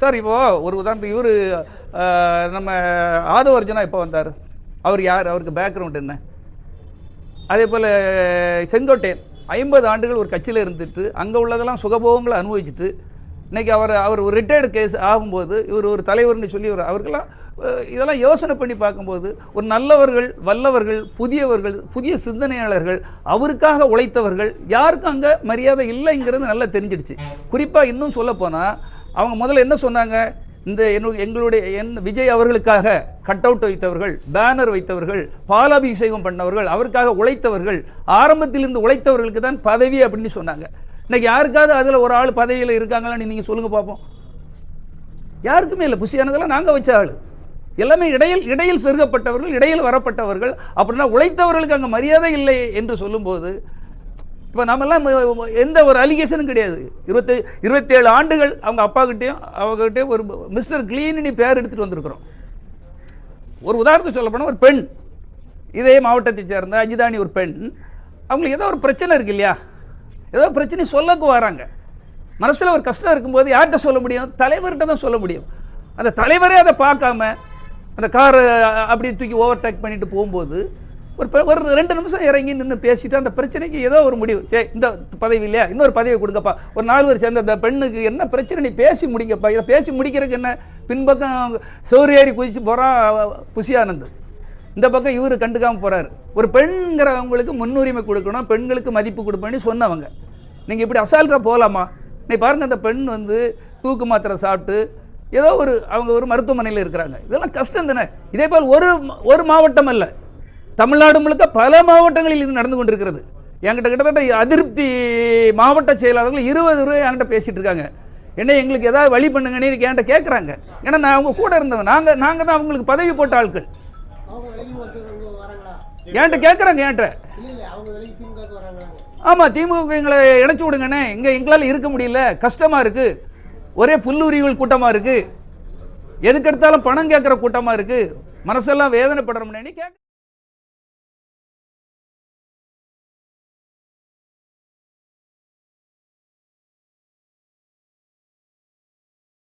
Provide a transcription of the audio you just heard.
Sir இப்போது ஒரு உதாரணத்துக்கு இவர் நம்ம ஆதவர்ஜனா இப்போ வந்தார். அவர் யார்? அவருக்கு பேக்ரவுண்ட் என்ன? அதே போல் செங்கோட்டையன் 50 ஆண்டுகள் ஒரு கட்சியில் இருந்துட்டு அங்கே உள்ளதெல்லாம் சுகபோகங்களை அனுபவிச்சுட்டு இன்றைக்கி அவர் ஒரு ரிட்டையர்டு கேஸ் ஆகும்போது இவர் ஒரு தலைவர்னு சொல்லி அவருக்கெல்லாம் இதெல்லாம் யோசனை பண்ணி பார்க்கும்போது ஒரு நல்லவர்கள், வல்லவர்கள், புதியவர்கள், புதிய சிந்தனையாளர்கள், அவருக்காக உழைத்தவர்கள் யாருக்கும் அங்கே மரியாதை இல்லைங்கிறது நல்லா தெரிஞ்சிடுச்சு. குறிப்பாக இன்னும் சொல்லப்போனால் அவங்க முதல்ல என்ன சொன்னாங்க? இந்த எங்களுடைய விஜய் அவர்களுக்காக கட் அவுட் வைத்தவர்கள், பேனர் வைத்தவர்கள், பாலாபிஷேகம் பண்ணவர்கள், அவருக்காக உழைத்தவர்கள், ஆரம்பத்திலிருந்து உழைத்தவர்களுக்கு தான் பதவி அப்படின்னு சொன்னாங்க. இன்னைக்கு யாருக்காவது அதில் ஒரு ஆள் பதவியில் இருக்காங்களான்னு நீங்கள் சொல்லுங்கள் பார்ப்போம். யாருக்குமே இல்லை. புசியானதெல்லாம் நாங்கள் வச்ச ஆள். எல்லாமே இடையில் செருகப்பட்டவர்கள், இடையில் வரப்பட்டவர்கள். அப்படின்னா உழைத்தவர்களுக்கு அங்கே மரியாதை இல்லை என்று சொல்லும்போது இப்போ நம்மெல்லாம் எந்த ஒரு அலிகேஷனும் கிடையாது. 27 ஆண்டுகள் அவங்க அப்பாக்கிட்டையும் அவங்ககிட்டையும் ஒரு மிஸ்டர் கிளீன்னு பேர் எடுத்துகிட்டு வந்திருக்கிறோம். ஒரு உதாரணத்துக்கு சொல்ல போனால் ஒரு பெண், இதே மாவட்டத்தை சேர்ந்த அஜிதானி ஒரு பெண், அவங்களுக்கு ஏதோ ஒரு பிரச்சனை இருக்கு இல்லையா, ஏதோ பிரச்சனை சொல்லக்கு வராங்க. மனசில் ஒரு கஷ்டம் இருக்கும்போது யார்கிட்ட சொல்ல முடியும்? தலைவர்கிட்ட தான் சொல்ல முடியும். அந்த தலைவரே அதை பார்க்காம அந்த காரை அப்படி தூக்கி ஓவர்டேக் பண்ணிட்டு போகும்போது ஒரு 2 நிமிஷம் இறங்கி நின்று பேசிட்டு அந்த பிரச்சனைக்கு ஏதோ ஒரு முடிவு. சரி, இந்த பதவி இல்லையா, இன்னொரு பதவியை கொடுங்கப்பா, ஒரு 4 பேர் சேர்ந்த அந்த பெண்ணுக்கு என்ன பிரச்சனை நீ பேசி முடிங்கப்பா. இதை பேசி முடிக்கிறதுக்கு என்ன? பின்பக்கம் சௌரியேறி குதிச்சு போகிறான் புசியானந்த், இந்த பக்கம் இவர் கண்டுக்காமல் போகிறாரு. ஒரு பெண்கிறவங்களுக்கு முன்னுரிமை கொடுக்கணும், பெண்களுக்கு மதிப்பு கொடுப்பேன்னு சொன்னவங்க நீங்கள் இப்படி அசால்ட்டாக போகலாமா? நீ பாருங்கள், அந்த பெண் தூக்கு மாத்திரை சாப்பிட்டு ஏதோ அவங்க ஒரு மருத்துவமனையில் இருக்கிறாங்க. இதெல்லாம் கஷ்டம் தானே. இதே போல் ஒரு மாவட்டம் அல்ல, தமிழ்நாடு முழுக்க பல மாவட்டங்களில் இது நடந்து கொண்டிருக்கிறது. என்கிட்ட கிட்டத்தட்ட அதிருப்தி மாவட்ட செயலாளர்கள் 20 ரூபாய் என்கிட்ட பேசிகிட்டு இருக்காங்க. என்ன எங்களுக்கு ஏதாவது வழி பண்ணுங்கன்னு என்கிட்ட கேட்குறாங்க. ஏன்னா நான் அவங்க கூட இருந்தவன். நாங்கள் தான் அவங்களுக்கு பதவி போட்ட ஆட்கள். என்கிட்ட கேட்குறாங்க. என்கிட்ட ஆமாம், திமுக எங்களை இணைச்சி விடுங்கண்ணே, எங்களால் இருக்க முடியல, கஷ்டமாக இருக்குது, ஒரே புல்லுரிகள் கூட்டமாக இருக்குது, எதுக்கு எடுத்தாலும் பணம் கேட்குற கூட்டமாக இருக்குது, மனசெல்லாம் வேதனைப்படுறோம்னு கேட்க